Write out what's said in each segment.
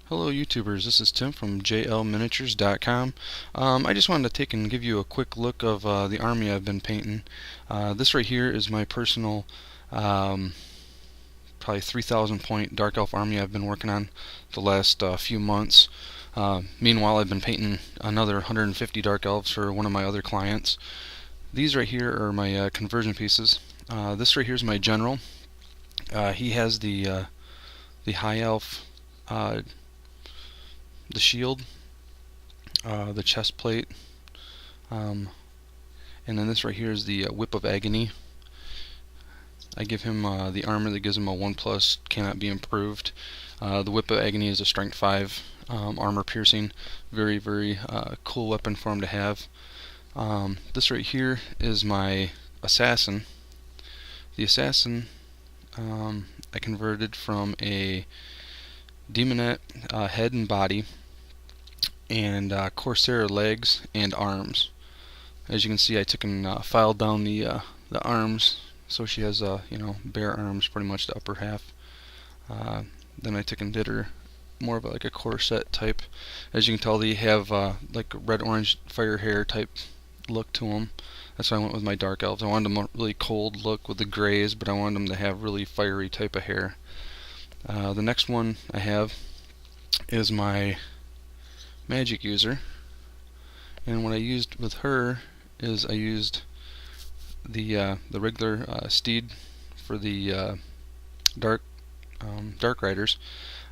Hello YouTubers, this is Tim from jlminiatures.com. I just wanted to take and give you a quick look of the army I've been painting. This right here is my personal probably 3,000 point Dark Elf army I've been working on the last few months. Meanwhile, I've been painting another 150 Dark Elves for one of my other clients. These right here are my conversion pieces. This right here is my general. He has the High Elf, the shield, the chest plate, and then this right here is the Whip of Agony. I give him the armor that gives him a 1+, cannot be improved. The Whip of Agony is a strength 5 armor piercing. Very, very cool weapon for him to have. This right here is my assassin. The assassin I converted from a demonette head and body, and Corsair legs and arms. As you can see, I took and filed down the arms, so she has bare arms, pretty much the upper half. Then I took and did her more of like a corset type. As you can tell, they have like red orange fire hair type look to them. That's why I went with my dark elves. I wanted them a really cold look with the grays, but I wanted them to have really fiery type of hair. The next one I have is my magic user, and what I used with her is I used the regular steed for the dark riders.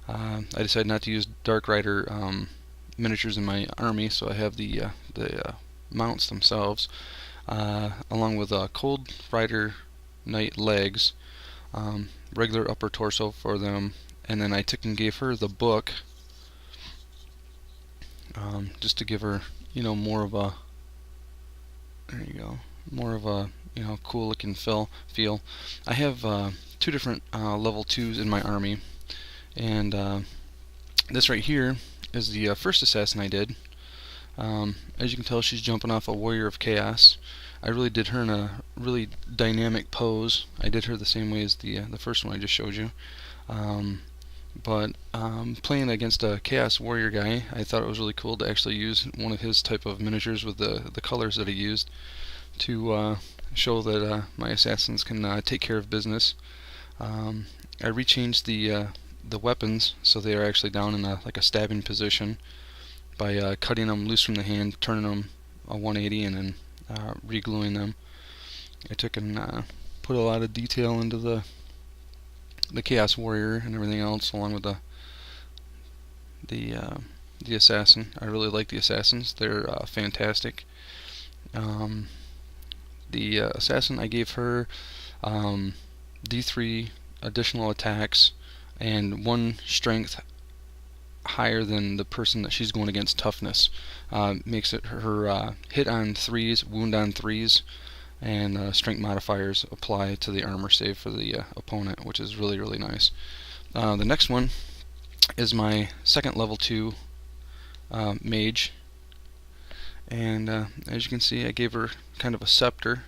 I decided not to use dark rider miniatures in my army, so I have the mounts themselves, along with cold rider knight legs, regular upper torso for them, and then I took and gave her the book, just to give her more of a, there you go, more of a cool looking feel. I have two different level 2s in my army, and this right here is the first assassin I did. As you can tell, she's jumping off a Warrior of Chaos. I really did her in a really dynamic pose. I did her the same way as the first one I just showed you. But playing against a Chaos Warrior guy, I thought it was really cool to actually use one of his type of miniatures with the colors that he used to show that my assassins can take care of business. I rechanged the weapons so they are actually down in like a stabbing position by cutting them loose from the hand, turning them a 180, and then re-gluing them. I took and put a lot of detail into the Chaos Warrior and everything else, along with the assassin. I really like the assassins; they're fantastic. The assassin, I gave her D3 additional attacks and 1 strength higher than the person that she's going against toughness. Makes it her hit on 3s, wound on 3s, and strength modifiers apply to the armor save for the opponent, which is really, really nice. The next one is my second level 2 mage, and as you can see, I gave her kind of a scepter.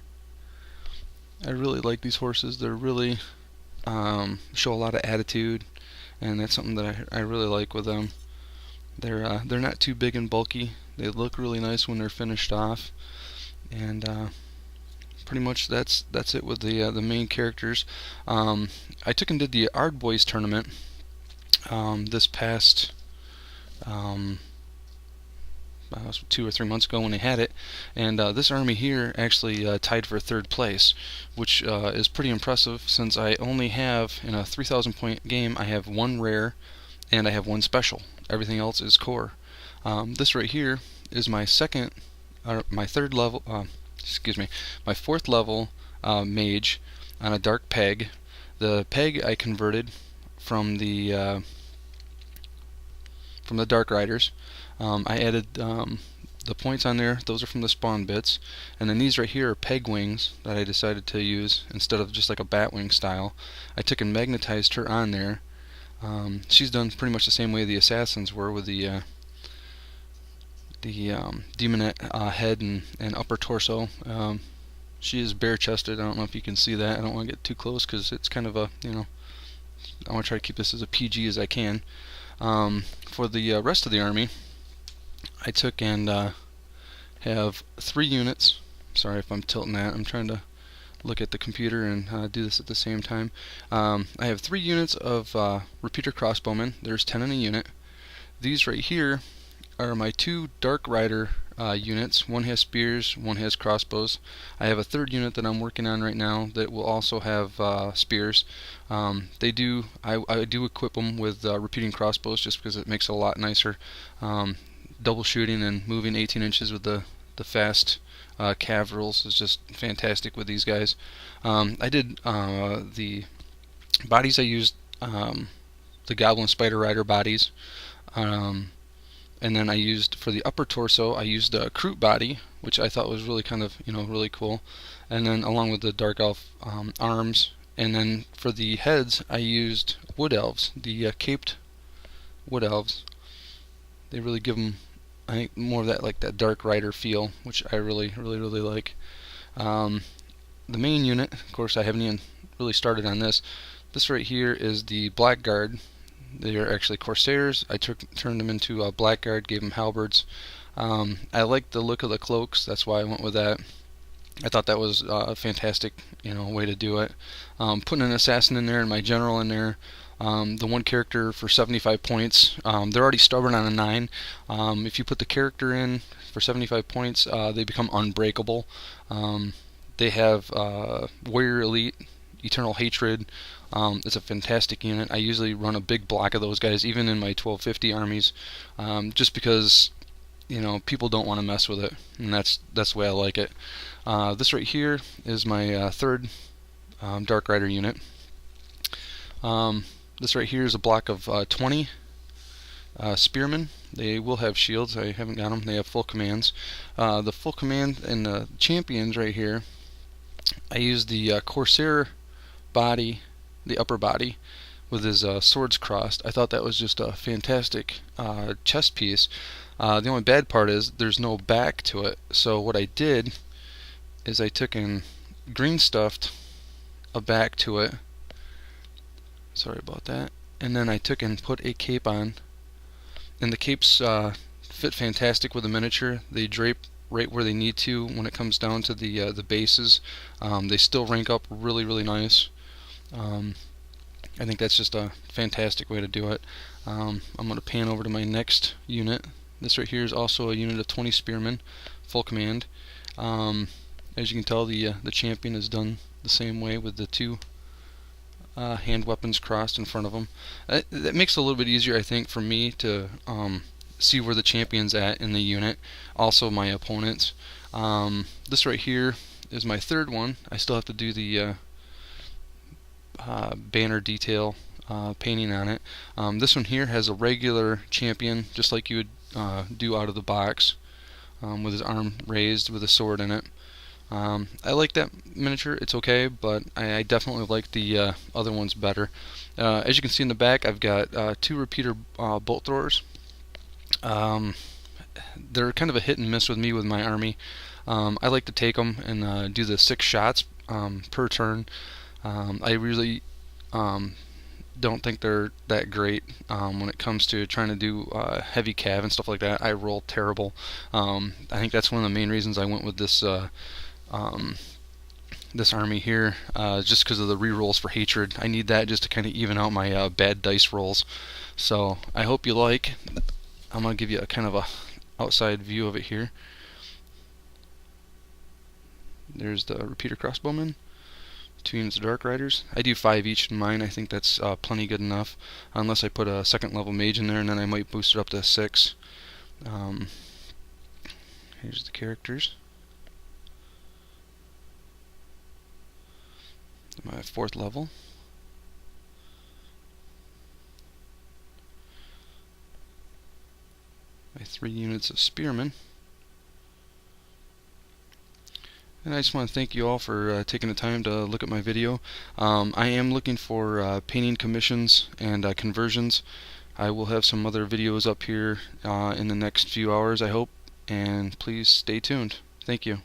I really like these horses. They're really show a lot of attitude, and that's something that I really like with them. They're not too big and bulky. They look really nice when they're finished off, and pretty much that's it with the main characters. I took and did the Ardboys tournament this past 2 or 3 months ago when they had it, and this army here actually tied for 3rd place, which is pretty impressive since I only have, in a 3,000 point game, I have 1 rare and I have 1 special. Everything else is core. This right here is my my 4th level mage on a dark peg. The peg I converted from the Dark Riders. I added the points on there. Those are from the spawn bits, and then these right here are peg wings that I decided to use instead of just like a bat wing style. I took and magnetized her on there. She's done pretty much the same way the assassins were, with the demonette head and upper torso. She is bare chested. I don't know if you can see that. I don't want to get too close because it's kind of a, I want to try to keep this as a PG as I can. For the rest of the army, I took and have 3 units. Sorry if I'm tilting that. I'm trying to look at the computer and do this at the same time. I have 3 units of repeater crossbowmen. There's 10 in a unit. These right here are my 2 Dark Rider units. One has spears, one has crossbows. I have a 3rd unit that I'm working on right now that will also have spears. I do equip them with repeating crossbows just because it makes it a lot nicer. Double shooting and moving 18 inches with the fast cavalry is just fantastic with these guys. I did the bodies. I used the Goblin Spider Rider bodies. And then I used, for the upper torso, I used a Kroot body, which I thought was really kind of, really cool. And then along with the Dark Elf arms. And then for the heads, I used Wood Elves, the caped Wood Elves. They really give them, I think, more of that, like that Dark Rider feel, which I really like. The main unit, of course, I haven't even really started on this. This right here is the Blackguard. They are actually Corsairs. I turned them into a Blackguard, gave them halberds. I like the look of the cloaks, that's why I went with that. I thought that was a fantastic, way to do it. Putting an assassin in there and my general in there. The one character for 75 points. They're already stubborn on a 9. If you put the character in for 75 points, they become unbreakable. They have Warrior Elite, Eternal Hatred. It's a fantastic unit. I usually run a big block of those guys, even in my 1250 armies, just because people don't want to mess with it, and that's the way I like it. This right here is my 3rd Dark Rider unit. This right here is a block of 20 Spearmen. They will have shields. I haven't got them. They have full commands. The full command and the champions right here, I use the Corsair body, the upper body, with his swords crossed. I thought that was just a fantastic chest piece. The only bad part is there's no back to it. So what I did is I took and green stuffed a back to it. Sorry about that. And then I took and put a cape on. And the capes fit fantastic with the miniature. They drape right where they need to when it comes down to the bases. They still rank up really nice. I think that's just a fantastic way to do it. I'm going to pan over to my next unit. This right here is also a unit of 20 Spearmen, full command. As you can tell, the champion is done the same way with the 2 hand weapons crossed in front of them. That makes it a little bit easier, I think, for me to see where the champion's at in the unit. Also my opponents. This right here is my 3rd one. I still have to do the banner detail painting on it. This one here has a regular champion, just like you would do out of the box, with his arm raised with a sword in it. I like that miniature. It's okay, but I definitely like the other ones better. As you can see in the back, I've got 2 repeater bolt throwers. They're kind of a hit and miss with me with my army. I like to take them and do the 6 shots per turn. I really don't think they're that great when it comes to trying to do heavy cav and stuff like that. I roll terrible. I think that's one of the main reasons I went with this this army here, just because of the rerolls for hatred. I need that just to kind of even out my bad dice rolls. So I hope you like. I'm going to give you a kind of a outside view of it here. There's the repeater crossbowmen, 2 units of Dark Riders. I do 5 each in mine. I think that's plenty good enough, unless I put a 2nd level mage in there, and then I might boost it up to 6. Here's the characters. My 4th level. My 3 units of Spearmen. And I just want to thank you all for taking the time to look at my video. I am looking for painting commissions and conversions. I will have some other videos up here in the next few hours, I hope, and please stay tuned. Thank you.